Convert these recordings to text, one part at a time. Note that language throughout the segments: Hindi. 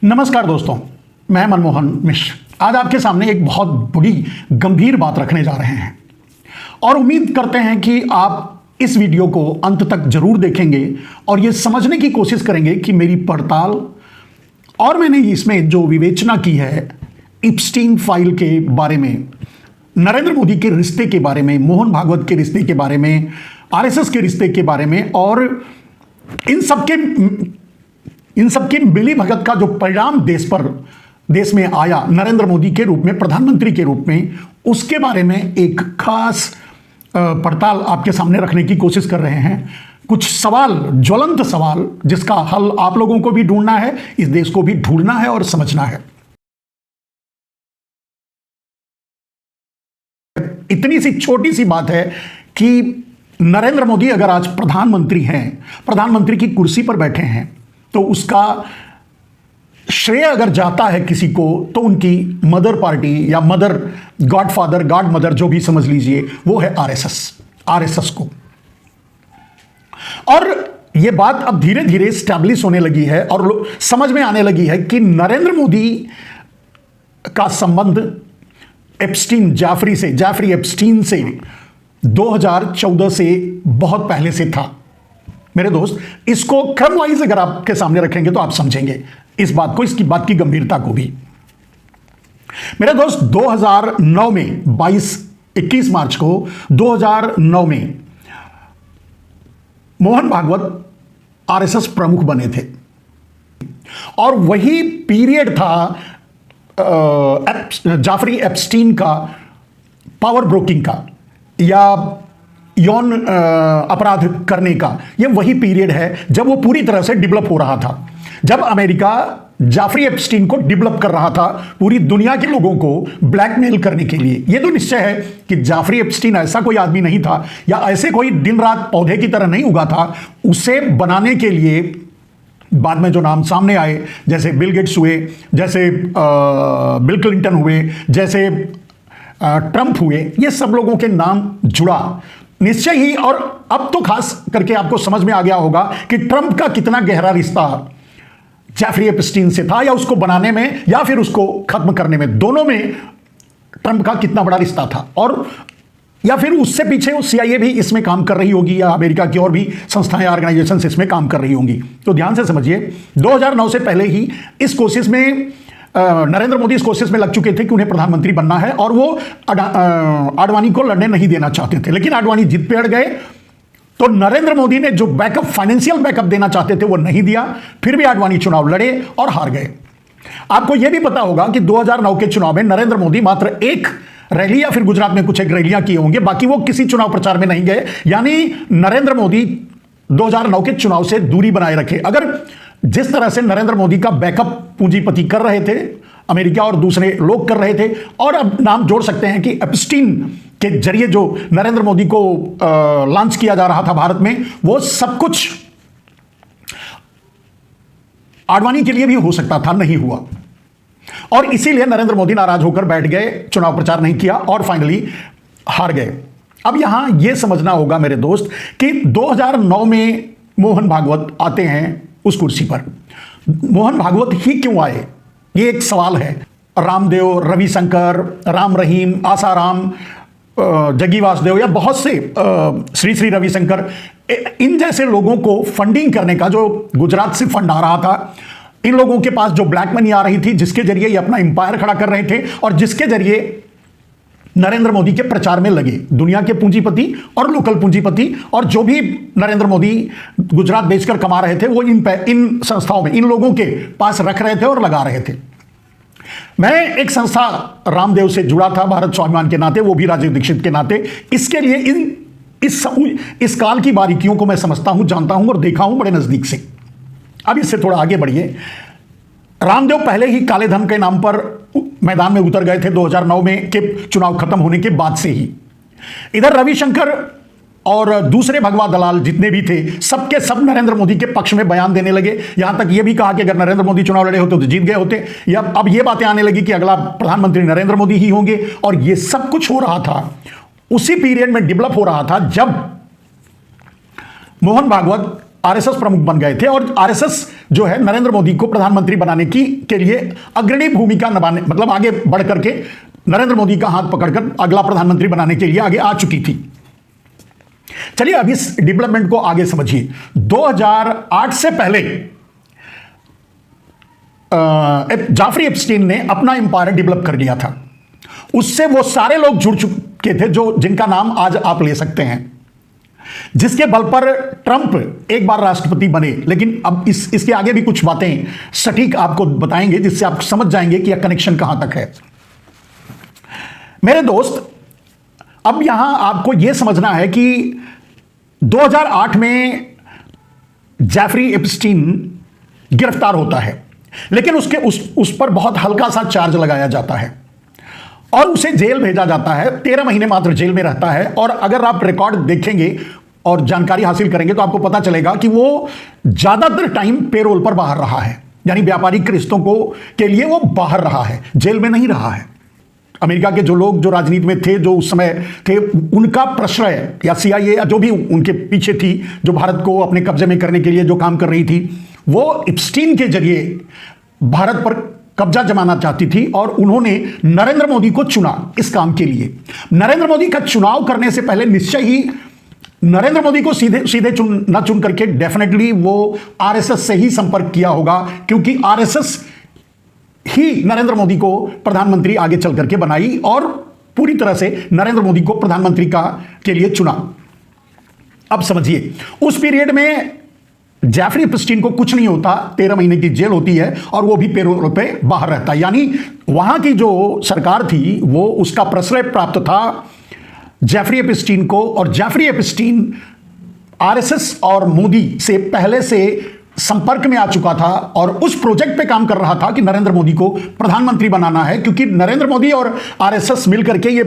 नमस्कार दोस्तों, मैं मनमोहन मिश्र आज आपके सामने एक बहुत बड़ी गंभीर बात रखने जा रहे हैं और उम्मीद करते हैं कि आप इस वीडियो को अंत तक जरूर देखेंगे और ये समझने की कोशिश करेंगे कि मेरी पड़ताल और मैंने इसमें जो विवेचना की है इप्स्टीन फाइल के बारे में, नरेंद्र मोदी के रिश्ते के बारे में, मोहन भागवत के रिश्ते के बारे में, आरएसएस के रिश्ते के बारे में और इन सबके मिली भगत का जो परिणाम देश में आया नरेंद्र मोदी के रूप में, प्रधानमंत्री के रूप में, उसके बारे में एक खास पड़ताल आपके सामने रखने की कोशिश कर रहे हैं। कुछ सवाल, ज्वलंत सवाल, जिसका हल आप लोगों को भी ढूंढना है, इस देश को भी ढूंढना है और समझना है। इतनी सी छोटी सी बात है कि नरेंद्र मोदी अगर आज प्रधानमंत्री हैं, प्रधानमंत्री की कुर्सी पर बैठे हैं, तो उसका श्रेय अगर जाता है किसी को तो उनकी मदर पार्टी या मदर, गॉडफादर, गॉड मदर, जो भी समझ लीजिए, वो है आरएसएस को। और ये बात अब धीरे धीरे स्टैब्लिश होने लगी है और समझ में आने लगी है कि नरेंद्र मोदी का संबंध जाफरी एप्स्टीन से 2014 से बहुत पहले से था। मेरे दोस्त, इसको क्रम वाइज अगर आपके सामने रखेंगे तो आप समझेंगे इस बात को, इसकी बात की गंभीरता को भी। मेरे दोस्त, 2009 में 21 मार्च को 2009 में मोहन भागवत आरएसएस प्रमुख बने थे और वही पीरियड था जाफरी एप्स्टीन का पावर ब्रोकिंग का या यौन अपराध करने का। यह वही पीरियड है जब वो पूरी तरह से डेवलप हो रहा था, जब अमेरिका जाफरी एप्स्टीन को डेवलप कर रहा था पूरी दुनिया के लोगों को ब्लैकमेल करने के लिए। यह तो निश्चय है कि जाफरी एप्स्टीन ऐसा कोई आदमी नहीं था या ऐसे कोई दिन रात पौधे की तरह नहीं उगा था। उसे बनाने के लिए बाद में जो नाम सामने आए, जैसे बिल गेट्स हुए, जैसे बिल क्लिंटन हुए, जैसे ट्रंप हुए, ये सब लोगों के नाम जुड़ा निश्चय ही। और अब तो खास करके आपको समझ में आ गया होगा कि ट्रंप का कितना गहरा रिश्ता जाफरी एप्स्टीन से था, या उसको बनाने में या फिर उसको खत्म करने में, दोनों में ट्रंप का कितना बड़ा रिश्ता था। और या फिर उससे पीछे वो CIA भी इसमें काम कर रही होगी या अमेरिका की और भी संस्थाएं, ऑर्गेनाइजेशन इसमें काम कर रही होंगी। तो ध्यान से समझिए, 2009 से पहले ही इस कोशिश में नरेंद्र मोदी इस कोशिश में लग चुके थे कि उन्हें प्रधानमंत्री बनना है और वो आडवाणी को लड़ने नहीं देना चाहते थे। लेकिन आडवाणी जिद पे अड़ गए तो नरेंद्र मोदी ने जो बैकअप, फाइनेंशियल बैकअप देना चाहते थे वो नहीं दिया। फिर भी आडवाणी चुनाव लड़े और हार गए। आपको यह भी पता होगा कि 2009 के चुनाव में नरेंद्र मोदी मात्र एक रैली या फिर गुजरात में कुछ एक रैलियां किए होंगे, बाकी वो किसी चुनाव प्रचार में नहीं गए। यानी नरेंद्र मोदी 2009 के चुनाव से दूरी बनाए रखे। अगर जिस तरह से नरेंद्र मोदी का बैकअप पूंजीपति कर रहे थे अमेरिका और दूसरे लोग कर रहे थे, और अब नाम जोड़ सकते हैं कि एप्स्टीन के जरिए जो नरेंद्र मोदी को लॉन्च किया जा रहा था भारत में, वो सब कुछ आडवाणी के लिए भी हो सकता था, नहीं हुआ। और इसीलिए नरेंद्र मोदी नाराज होकर बैठ गए, चुनाव प्रचार नहीं किया और फाइनली हार गए। अब यहां यह समझना होगा मेरे दोस्त कि 2009 में मोहन भागवत आते हैं उस कुर्सी पर। मोहन भागवत ही क्यों आए, ये एक सवाल है। रामदेव, रविशंकर, राम रहीम, आसाराम, जग्गी वासुदेव या बहुत से श्री रविशंकर, इन जैसे लोगों को फंडिंग करने का, जो गुजरात से फंड आ रहा था, इन लोगों के पास जो ब्लैक मनी आ रही थी, जिसके जरिए ये अपना एम्पायर खड़ा कर रहे थे और जिसके जरिए नरेंद्र मोदी के प्रचार में लगे दुनिया के पूंजीपति और लोकल पूंजीपति, और जो भी नरेंद्र मोदी गुजरात बेचकर कमा रहे थे वो इन संस्थाओं में, इन लोगों के पास रख रहे थे और लगा रहे थे। मैं एक संस्था रामदेव से जुड़ा था भारत स्वाभिमान के नाते, वो भी राजीव दीक्षित के नाते। इसके लिए इस काल की बारीकियों को मैं समझता हूं, जानता हूं और देखा हूं बड़े नजदीक से। अब इससे थोड़ा आगे बढ़िए। रामदेव पहले ही काले धन के नाम पर मैदान में उतर गए थे 2009 में के चुनाव खत्म होने के बाद से ही। इधर रविशंकर और दूसरे भगवा दलाल जितने भी थे, सबके सब नरेंद्र मोदी के पक्ष में बयान देने लगे। यहां तक यह भी कहा कि अगर नरेंद्र मोदी चुनाव लड़े होते तो जीत गए होते। या अब यह बातें आने लगी कि अगला प्रधानमंत्री नरेंद्र मोदी ही होंगे। और यह सब कुछ हो रहा था उसी पीरियड में, डेवलप हो रहा था जब मोहन भागवत आरएसएस प्रमुख बन गए थे। और आरएसएस जो है नरेंद्र मोदी को प्रधानमंत्री बनाने की के लिए अग्रणी भूमिका निभाने, मतलब आगे बढ़ करके नरेंद्र मोदी का हाथ पकड़कर अगला प्रधानमंत्री बनाने के लिए आगे आ चुकी थी। चलिए अब इस डेवलपमेंट को आगे समझिए। 2008 से पहले जाफरी एप्स्टीन ने अपना एम्पायर डेवलप कर लिया था। उससे वो सारे लोग जुड़ चुके थे जो जिनका नाम आज आप ले सकते हैं, जिसके बल पर ट्रंप एक बार राष्ट्रपति बने। लेकिन अब इसके आगे भी कुछ बातें सटीक आपको बताएंगे जिससे आप समझ जाएंगे कि यह कनेक्शन कहां तक है। मेरे दोस्त, अब यहां आपको यह समझना है कि 2008 में जेफरी एप्स्टीन गिरफ्तार होता है, लेकिन उस पर बहुत हल्का सा चार्ज लगाया जाता है और उसे जेल भेजा जाता है। 13 महीने मात्र जेल में रहता है। और अगर आप रिकॉर्ड देखेंगे और जानकारी हासिल करेंगे तो आपको पता चलेगा कि वो ज्यादातर टाइम पेरोल पर बाहर रहा है, यानी व्यापारिक रिश्तों के लिए वो बाहर रहा है, जेल में नहीं रहा है। अमेरिका के जो लोग जो राजनीति में थे, जो उस समय थे, उनका प्रश्रय या CIA या जो भी उनके पीछे थी, जो भारत को अपने कब्जे में करने के लिए जो काम कर रही थी, वो एप्स्टीन के जरिए भारत पर कब्जा जमाना चाहती थी और उन्होंने नरेंद्र मोदी को चुना इस काम के लिए। नरेंद्र मोदी का चुनाव करने से पहले निश्चय ही नरेंद्र मोदी को सीधे चुन करके डेफिनेटली वो RSS से ही संपर्क किया होगा, क्योंकि RSS ही नरेंद्र मोदी को प्रधानमंत्री आगे चल करके बनाई और पूरी तरह से नरेंद्र मोदी को प्रधानमंत्री के लिए चुना। अब समझिए, उस पीरियड में जेफरी एप्स्टीन को कुछ नहीं होता, 13 महीने की जेल होती है और वो भी पेरोल पे बाहर रहता है। यानी वहां की जो सरकार थी वो उसका प्रश्रय प्राप्त था जेफरी एप्स्टीन को, और जेफरी एप्स्टीन RSS और मोदी से पहले से संपर्क में आ चुका था और उस प्रोजेक्ट पे काम कर रहा था कि नरेंद्र मोदी को प्रधानमंत्री बनाना है, क्योंकि नरेंद्र मोदी और RSS मिलकर के ये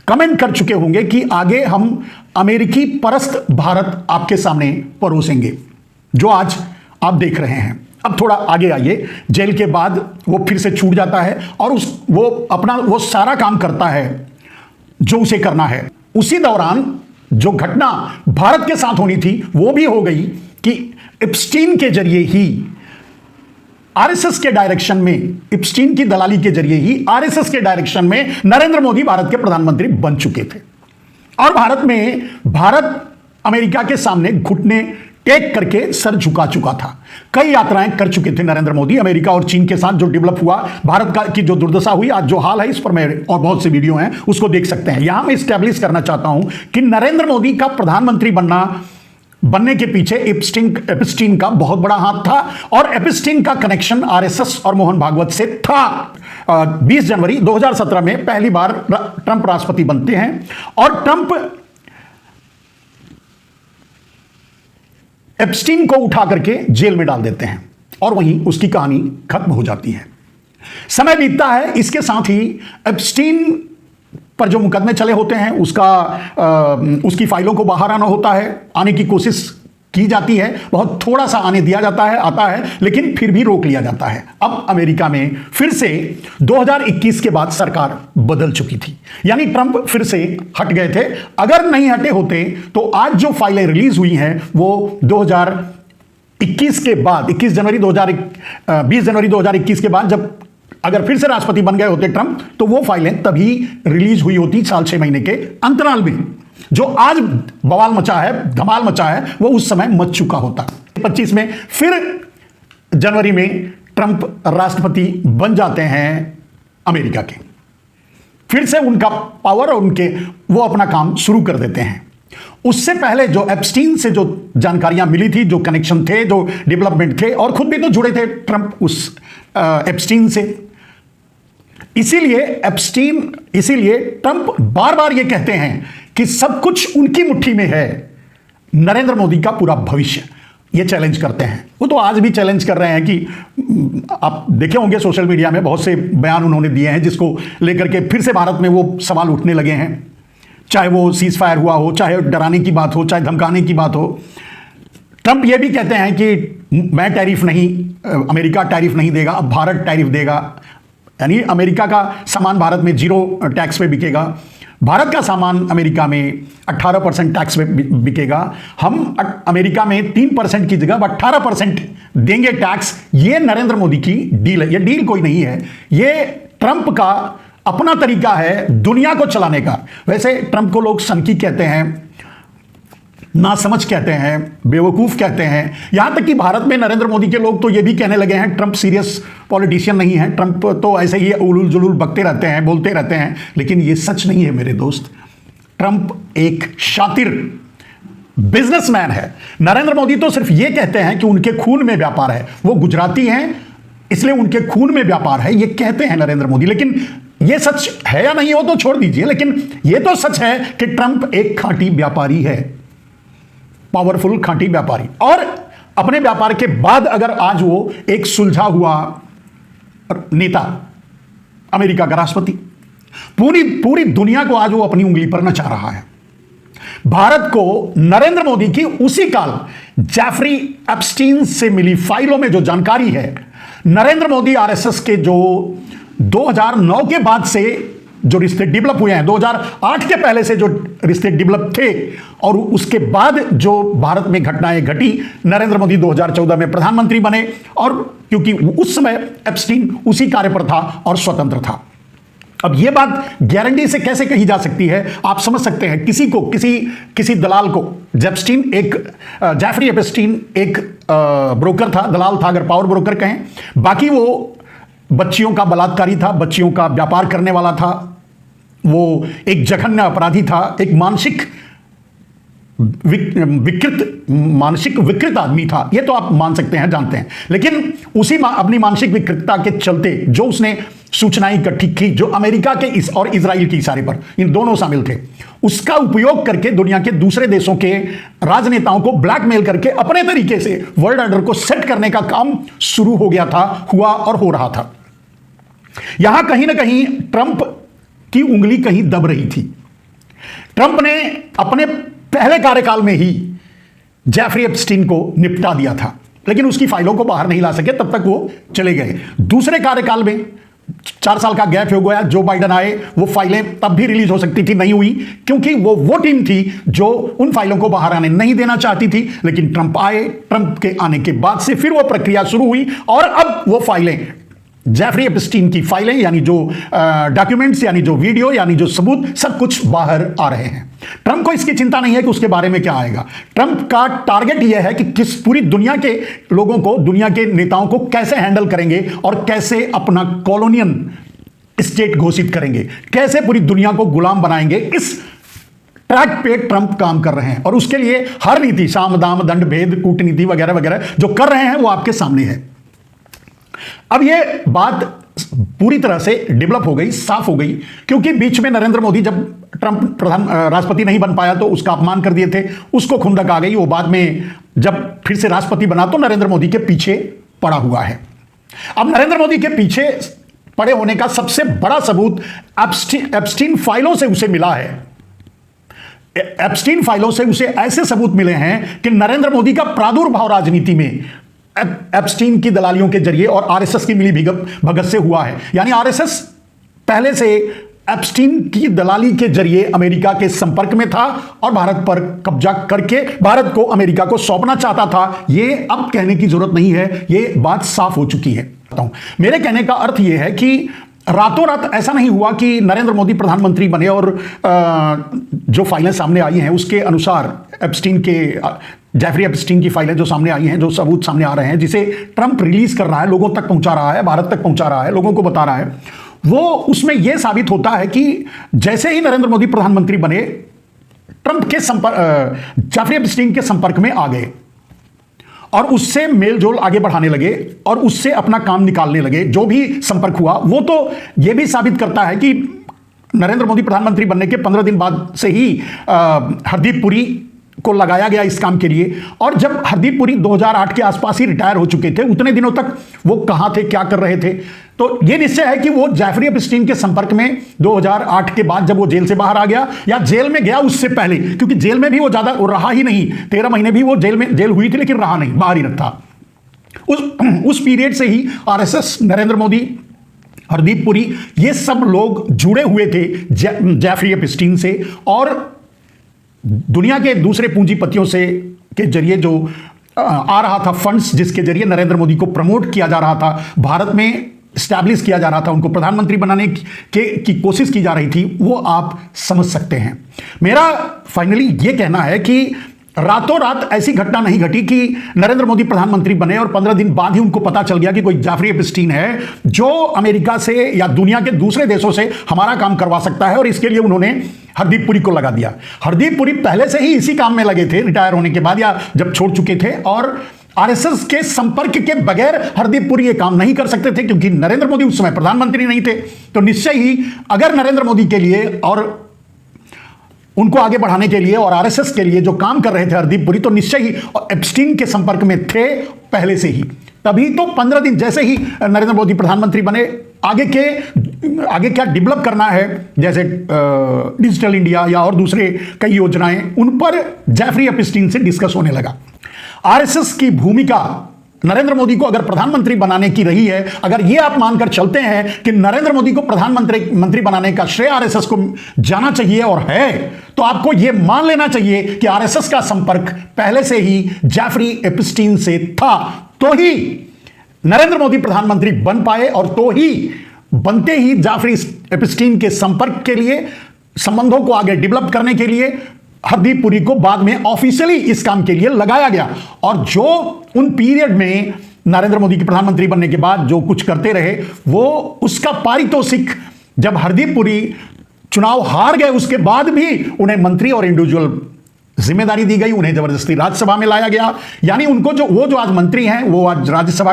कमेंट कर चुके होंगे कि आगे हम अमेरिकी परस्त भारत आपके सामने परोसेंगे, जो आज आप देख रहे हैं। अब थोड़ा आगे आइए। जेल के बाद वो फिर से छूट जाता है और वो सारा काम करता है जो उसे करना है। उसी दौरान जो घटना भारत के साथ होनी थी वो भी हो गई कि एप्स्टीन के जरिए ही RSS के डायरेक्शन में, एप्स्टीन की दलाली के जरिए ही RSS के डायरेक्शन में नरेंद्र मोदी भारत के प्रधानमंत्री बन चुके थे और भारत अमेरिका के सामने घुटने टेक करके सर झुका चुका था। कई यात्राएं कर चुके थे नरेंद्र मोदी अमेरिका और चीन के साथ। जो डेवलप हुआ भारत की जो दुर्दशा हुई, आज जो हाल है, इस पर मैं और बहुत से वीडियो हैं उसको देख सकते हैं। यहां मैं स्टैब्लिश करना चाहता हूं कि नरेंद्र मोदी का प्रधानमंत्री बनने के पीछे एप्स्टीन का बहुत बड़ा हाथ था और एप्स्टीन का कनेक्शन RSS और मोहन भागवत से था। 20 जनवरी 2017 में पहली बार ट्रंप राष्ट्रपति बनते हैं और ट्रंप एप्स्टीन को उठा करके जेल में डाल देते हैं और वहीं उसकी कहानी खत्म हो जाती है। समय बीतता है, इसके साथ ही एप्स्टीन पर जो मुकदमे चले होते हैं उसकी फाइलों को बाहर आना होता है, आने की कोशिश की जाती है, बहुत थोड़ा सा आने दिया जाता है, लेकिन फिर भी रोक लिया जाता है। अब अमेरिका में फिर से 2021 के बाद सरकार बदल चुकी थी, यानी ट्रंप फिर से हट गए थे। अगर नहीं हटे होते तो आज जो फाइलें रिलीज हुई हैं वो 2021 के बाद, 20 जनवरी 2021 के बाद, जब अगर फिर से राष्ट्रपति बन गए होते ट्रंप, तो वो फाइलें तभी रिलीज हुई होती, 6 महीने के अंतराल में। जो आज बवाल मचा है, धमाल मचा है, वो उस समय मच चुका होता। 25 में फिर जनवरी में ट्रंप राष्ट्रपति बन जाते हैं अमेरिका के। फिर से उनका पावर और वो अपना काम शुरू कर देते हैं। उससे पहले जो एप्स्टीन से जो जानकारियां मिली थी, जो कनेक्शन थे, जो डेवलपमेंट थे, और खुद भी तो जुड़े थे ट्रंप उस एप्स्टीन से। इसीलिए ट्रंप बार बार ये कहते हैं कि सब कुछ उनकी मुट्ठी में है, नरेंद्र मोदी का पूरा भविष्य। ये चैलेंज करते हैं, वो तो आज भी चैलेंज कर रहे हैं कि आप देखे होंगे सोशल मीडिया में बहुत से बयान उन्होंने दिए हैं जिसको लेकर के फिर से भारत में वो सवाल उठने लगे हैं। चाहे वो सीज फायर हुआ हो, चाहे डराने की बात हो, चाहे धमकाने की बात हो। ट्रंप ये भी कहते हैं कि मैं टैरिफ नहीं, अमेरिका टैरिफ नहीं देगा, अब भारत टैरिफ देगा, यानी अमेरिका का सामान भारत में 0 टैक्स पे बिकेगा। भारत का सामान अमेरिका में 18% टैक्स में बिकेगा, हम अमेरिका में 3% की जगह 18% देंगे टैक्स। ये नरेंद्र मोदी की डील है। ये डील कोई नहीं है, ये ट्रंप का अपना तरीका है दुनिया को चलाने का। वैसे ट्रंप को लोग सनकी कहते हैं, नासमझ कहते हैं, बेवकूफ़ कहते हैं। यहां तक कि भारत में नरेंद्र मोदी के लोग तो ये भी कहने लगे हैं ट्रंप सीरियस पॉलिटिशियन नहीं है, ट्रंप तो ऐसे ही उलूल जुलूल बकते रहते हैं, बोलते रहते हैं। लेकिन ये सच नहीं है मेरे दोस्त। ट्रंप एक शातिर बिजनेसमैन है। नरेंद्र मोदी तो सिर्फ ये कहते हैं कि उनके खून में व्यापार है, वो गुजराती हैं इसलिए उनके खून में व्यापार है, ये कहते हैं नरेंद्र मोदी। लेकिन ये सच है या नहीं वो तो छोड़ दीजिए, लेकिन ये तो सच है कि ट्रंप एक खांटी व्यापारी है, पावरफुल खांटी व्यापारी। और अपने व्यापार के बाद अगर आज वो एक सुलझा हुआ नेता, अमेरिका का राष्ट्रपति, पूरी दुनिया को आज वो अपनी उंगली पर नचा रहा है। भारत को नरेंद्र मोदी की उसी काल जेफरी एप्स्टीन से मिली फाइलों में जो जानकारी है, नरेंद्र मोदी आरएसएस के जो 2009 के बाद से जो रिश्ते डेवलप हुए हैं, 2008 के पहले से जो रिश्ते डेवलप थे और उसके बाद जो भारत में घटनाएं घटी, नरेंद्र मोदी 2014 में प्रधानमंत्री बने और क्योंकि उस समय एप्स्टीन उसी कार्य पर था और स्वतंत्र था। अब यह बात गारंटी से कैसे कही जा सकती है, आप समझ सकते हैं। किसी दलाल को जेफरी एप्स्टीन एक ब्रोकर था, दलाल था, अगर पावर ब्रोकर कहें। बाकी वो बच्चियों का बलात्कारी था, बच्चियों का व्यापार करने वाला था, वो एक जघन्य अपराधी था, एक मानसिक विकृत आदमी था। ये तो आप मान सकते हैं, जानते हैं। लेकिन उसी अपनी मानसिक विकृतता के चलते जो उसने सूचनाएं इकट्ठी की, जो अमेरिका के और इजराइल के इशारे पर, इन दोनों शामिल थे, उसका उपयोग करके दुनिया के दूसरे देशों के राजनेताओं को ब्लैकमेल करके अपने तरीके से वर्ल्ड ऑर्डर को सेट करने का काम शुरू हो गया था, हुआ और हो रहा था। यहां कहीं ना कहीं ट्रंप की उंगली कहीं दब रही थी। ट्रंप ने अपने पहले कार्यकाल में ही जेफरी एप्स्टीन को निपटा दिया था, लेकिन उसकी फाइलों को बाहर नहीं ला सके, तब तक वो चले गए। दूसरे कार्यकाल में 4 साल का गैप हो गया, जो बाइडेन आए, वो फाइलें तब भी रिलीज हो सकती थी, नहीं हुई, क्योंकि वो टीम थी जो उन फाइलों को बाहर आने नहीं देना चाहती थी। लेकिन ट्रंप आए, ट्रंप के आने के बाद से फिर वो प्रक्रिया शुरू हुई और अब वो फाइलें, जेफरी एप्स्टीन की फाइलें, यानी जो डॉक्यूमेंट्स, यानी जो वीडियो, यानी जो सबूत, सब कुछ बाहर आ रहे हैं। ट्रंप को इसकी चिंता नहीं है कि उसके बारे में क्या आएगा। ट्रंप का टारगेट यह है कि किस पूरी दुनिया के लोगों को, दुनिया के नेताओं को कैसे हैंडल करेंगे और कैसे अपना कॉलोनियल स्टेट घोषित करेंगे, कैसे पूरी दुनिया को गुलाम बनाएंगे। इस ट्रैक पे ट्रंप काम कर रहे हैं और उसके लिए हर नीति, साम दाम दंड भेद, कूटनीति वगैरह वगैरह जो कर रहे हैं वो आपके सामने है। अब यह बात पूरी तरह से डेवलप हो गई, साफ हो गई, क्योंकि बीच में नरेंद्र मोदी, जब ट्रंप राष्ट्रपति नहीं बन पाया तो उसका अपमान कर दिए थे, उसको खुंदक आ गई। वो बाद में जब फिर से राष्ट्रपति बना तो नरेंद्र मोदी के पीछे पड़ा हुआ है। अब नरेंद्र मोदी के पीछे पड़े होने का सबसे बड़ा सबूत एप्स्टीन फाइलों से उसे मिला है। एप्स्टीन फाइलों से उसे ऐसे सबूत मिले हैं कि नरेंद्र मोदी का प्रादुर्भाव राजनीति में एप्स्टीन की दलालियों के जरिए और आरएसएस की मिली भगत से हुआ है। यानी आरएसएस पहले से एप्स्टीन की दलाली के जरिए अमेरिका के संपर्क में था और भारत पर कब्जा करके भारत को अमेरिका को सौंपना चाहता था। यह अब कहने की जरूरत नहीं है, यह बात साफ हो चुकी है। मेरे कहने का अर्थ यह है कि रातों रात ऐसा नहीं हुआ कि नरेंद्र मोदी प्रधानमंत्री बने और जो फाइलें सामने आई हैं उसके अनुसार जेफरी एप्स्टीन की फाइलें जो सामने आई हैं, जो सबूत सामने आ रहे हैं, जिसे ट्रंप रिलीज कर रहा है, लोगों तक पहुंचा रहा है, भारत तक पहुंचा रहा है, लोगों को बता रहा है, वो उसमें यह साबित होता है कि जैसे ही नरेंद्र मोदी प्रधानमंत्री बने, ट्रंप के जेफरी एप्स्टीन के संपर्क में आ गए और उससे मेलजोल आगे बढ़ाने लगे और उससे अपना काम निकालने लगे। जो भी संपर्क हुआ वो तो यह भी साबित करता है कि नरेंद्र मोदी प्रधानमंत्री बनने के 15 दिन बाद से ही हरदीप पुरी को लगाया गया इस काम के लिए। और जब हरदीप पुरी 2008 के आसपास ही रिटायर हो चुके थे, उतने दिनों तक वो कहां थे, क्या कर रहे थे, तो यह निश्चय है कि वो जेफरी एप्स्टीन के संपर्क में 2008 के बाद जब वो जेल से बाहर आ गया, या जेल में गया उससे पहले, क्योंकि जेल में भी वो ज्यादा रहा ही नहीं, 13 महीने भी वो जेल हुई थी लेकिन रहा नहीं, बाहर ही रखा। उस पीरियड से ही आरएसएस नरेंद्र मोदी हरदीप पुरी, ये सब लोग जुड़े हुए थे जेफरी एपस्टीन से और दुनिया के दूसरे पूंजीपतियों से के जरिए जो आ रहा था फंड्स, जिसके जरिए नरेंद्र मोदी को प्रमोट किया जा रहा था, भारत में स्टैब्लिश किया जा रहा था, उनको प्रधानमंत्री बनाने की कोशिश की जा रही थी, वो आप समझ सकते हैं। मेरा फाइनली ये कहना है कि रातों रात ऐसी घटना नहीं घटी कि नरेंद्र मोदी प्रधानमंत्री बने और 15 दिन बाद ही उनको पता चल गया कि कोई जेफरी एपस्टीन है जो अमेरिका से या दुनिया के दूसरे देशों से हमारा काम करवा सकता है, और इसके लिए उन्होंने हरदीप पुरी को लगा दिया। हरदीप पुरी पहले से ही इसी काम में लगे थे, रिटायर होने के बाद या जब छोड़ चुके थे, और आरएसएस के संपर्क के बगैर हरदीप पुरी ये काम नहीं कर सकते थे, क्योंकि नरेंद्र मोदी उस समय प्रधानमंत्री नहीं थे। तो निश्चय ही अगर नरेंद्र मोदी के लिए और उनको आगे बढ़ाने के लिए और आरएसएस के लिए जो काम कर रहे थे हरदीप पुरी, तो निश्चय ही एप्स्टीन के संपर्क में थे पहले से ही। तभी तो 15 दिन जैसे ही नरेंद्र मोदी प्रधानमंत्री बने, आगे क्या डेवलप करना है, जैसे डिजिटल इंडिया या और दूसरे कई योजनाएं, उन पर जेफरी एपस्टीन से डिस्कस होने लगा। आरएसएस की भूमिका नरेंद्र मोदी को अगर प्रधानमंत्री बनाने की रही है, अगर यह आप मानकर चलते हैं कि नरेंद्र मोदी को प्रधानमंत्री बनाने का श्रेय आरएसएस को जाना चाहिए और है, तो आपको यह मान लेना चाहिए कि आरएसएस का संपर्क पहले से ही जेफरी एपस्टीन से था, तो ही नरेंद्र मोदी प्रधानमंत्री बन पाए, और तो ही बनते ही जेफरी एपस्टीन के संपर्क के लिए, संबंधों को आगे डेवलप करने के लिए हरदीप पुरी को बाद में ऑफिशियली इस काम के लिए लगाया गया। और जो उन पीरियड में नरेंद्र मोदी के प्रधानमंत्री बनने के बाद जो कुछ करते रहे, वो उसका पारितोषिक, जब हरदीप पुरी चुनाव हार गए उसके बाद भी उन्हें मंत्री और इंडिविजुअल जिम्मेदारी दी गई, उन्हें जबरदस्ती राज्यसभा में लाया गया। यानी उनको जो आज मंत्री हैं, वो आज राज्यसभा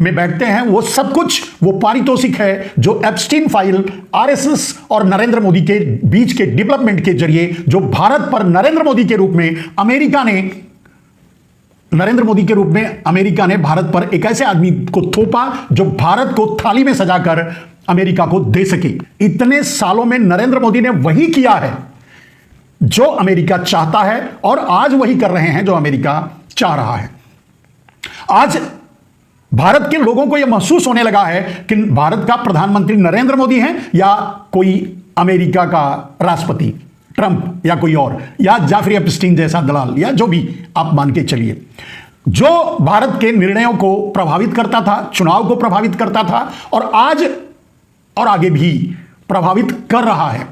में बैठते हैं, वो सब कुछ वो पारितोषिक है जो एप्स्टीन फाइल, आरएसएस और नरेंद्र मोदी के बीच के डेवलपमेंट के जरिए, जो भारत पर नरेंद्र मोदी के रूप में अमेरिका ने भारत पर एक ऐसे आदमी को थोपा जो भारत को थाली में सजाकर अमेरिका को दे सके। इतने सालों में नरेंद्र मोदी ने वही किया है जो अमेरिका चाहता है, और आज वही कर रहे हैं जो अमेरिका चाह रहा है। आज भारत के लोगों को यह महसूस होने लगा है कि भारत का प्रधानमंत्री नरेंद्र मोदी हैं या कोई अमेरिका का राष्ट्रपति ट्रंप या कोई और, या जेफरी एपस्टीन जैसा दलाल, या जो भी आप मान के चलिए, जो भारत के निर्णयों को प्रभावित करता था, चुनाव को प्रभावित करता था, और आज और आगे भी प्रभावित कर रहा है।